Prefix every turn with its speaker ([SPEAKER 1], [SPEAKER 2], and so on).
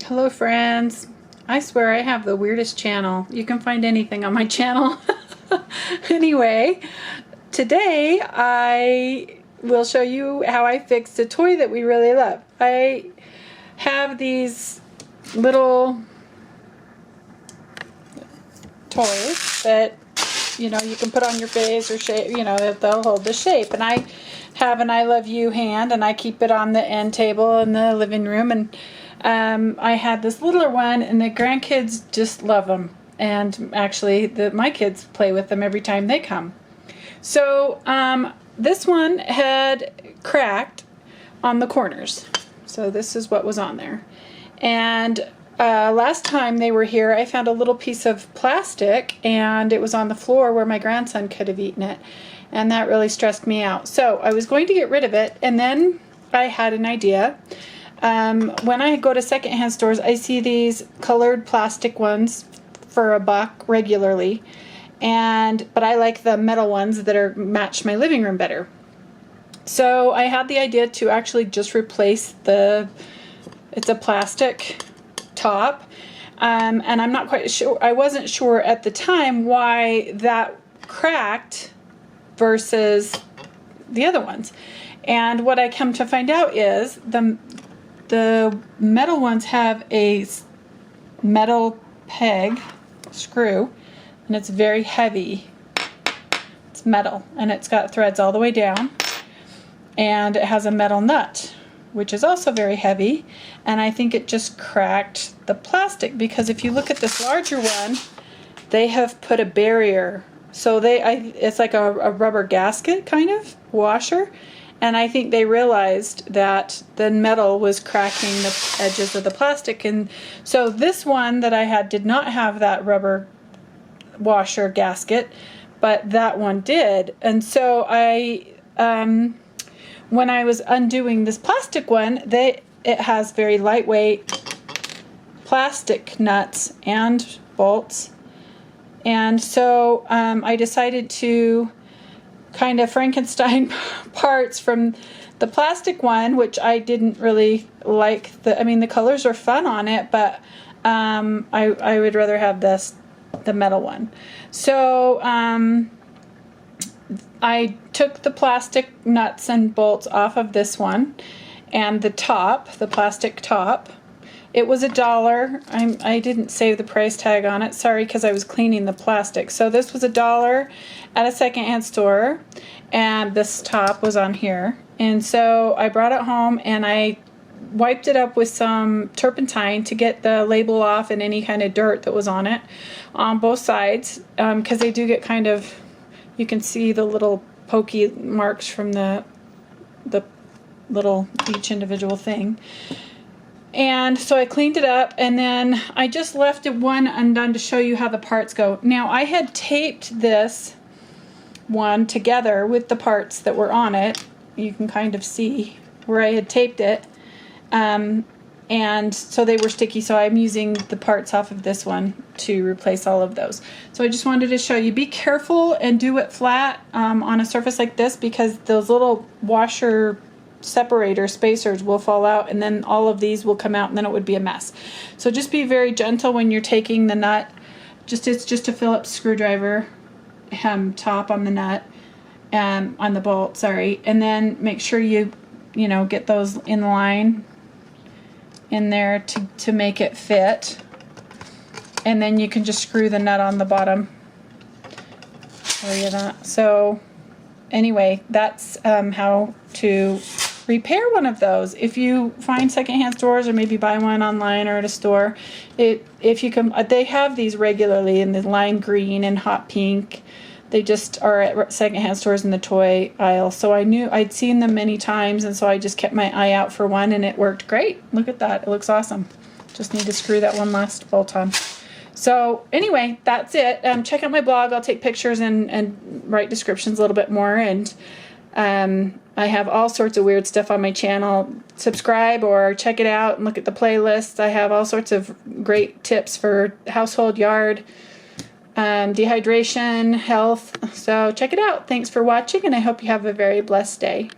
[SPEAKER 1] Hello friends. I swear I have the weirdest channel. You can find anything on my channel. Anyway, today I will show you how I fixed a toy that we really love. I have these little toys that you can put on your face or shape, they'll hold the shape. And I have an I love you hand, and I keep it on the end table in the living room. And I had this littler one, and the grandkids just love them. And actually, my kids play with them every time they come. So this one had cracked on the corners. So this is what was on there. And last time they were here, I found a little piece of plastic, and it was on the floor where my grandson could have eaten it. And that really stressed me out. So I was going to get rid of it, and then I had an idea. When I go to secondhand stores, I see these colored plastic ones for $1 regularly, but I like the metal ones that match my living room better. So I had the idea to actually just replace it's a plastic top, and I'm not quite sure, I wasn't sure at the time why that cracked versus the other ones. And what I come to find out is the metal ones have a metal peg screw, and it's very heavy. It's metal, and it's got threads all the way down, and it has a metal nut, which is also very heavy. And I think it just cracked the plastic, because if you look at this larger one, they have put a barrier. So it's like a rubber gasket kind of washer. And I think they realized that the metal was cracking the edges of the plastic. And so this one that I had did not have that rubber washer gasket, but that one did. And so when I was undoing this plastic one, it has very lightweight plastic nuts and bolts. And so I decided to kind of Frankenstein parts from the plastic one, which I didn't really like. The colors are fun on it, but I would rather have the metal one. So I took the plastic nuts and bolts off of this one, and the plastic top. It was $1. I didn't save the price tag on it. Sorry, because I was cleaning the plastic. So this was $1 at a secondhand store, and this top was on here. And so I brought it home, and I wiped it up with some turpentine to get the label off and any kind of dirt that was on it on both sides, because they do get kind of, you can see the little pokey marks from the little each individual thing. And so I cleaned it up, and then I just left it one undone to show you how the parts go. Now, I had taped this one together with the parts that were on it. You can kind of see where I had taped it. And so they were sticky, so I'm using the parts off of this one to replace all of those. So I just wanted to show you, be careful and do it flat on a surface like this, because those little washer separator spacers will fall out, and then all of these will come out, and then it would be a mess. So just be very gentle when you're taking the nut. It's just a Phillips screwdriver top on the nut, on the bolt, sorry. And then make sure you get those in line in there to make it fit. And then you can just screw the nut on the bottom. Show you that. So anyway, that's how to repair one of those. If you find secondhand stores, or maybe buy one online or at a store, if you can, they have these regularly in the lime green and hot pink. They just are at secondhand stores in the toy aisle. So I knew I'd seen them many times, and so I just kept my eye out for one, and it worked great. Look at that. It looks awesome. Just need to screw that one last bolt on. So anyway, that's it. Check out my blog. I'll take pictures and write descriptions a little bit more. And I have all sorts of weird stuff on my channel. Subscribe or check it out and look at the playlist. I have all sorts of great tips for household, yard, dehydration, health. So check it out. Thanks for watching, and I hope you have a very blessed day.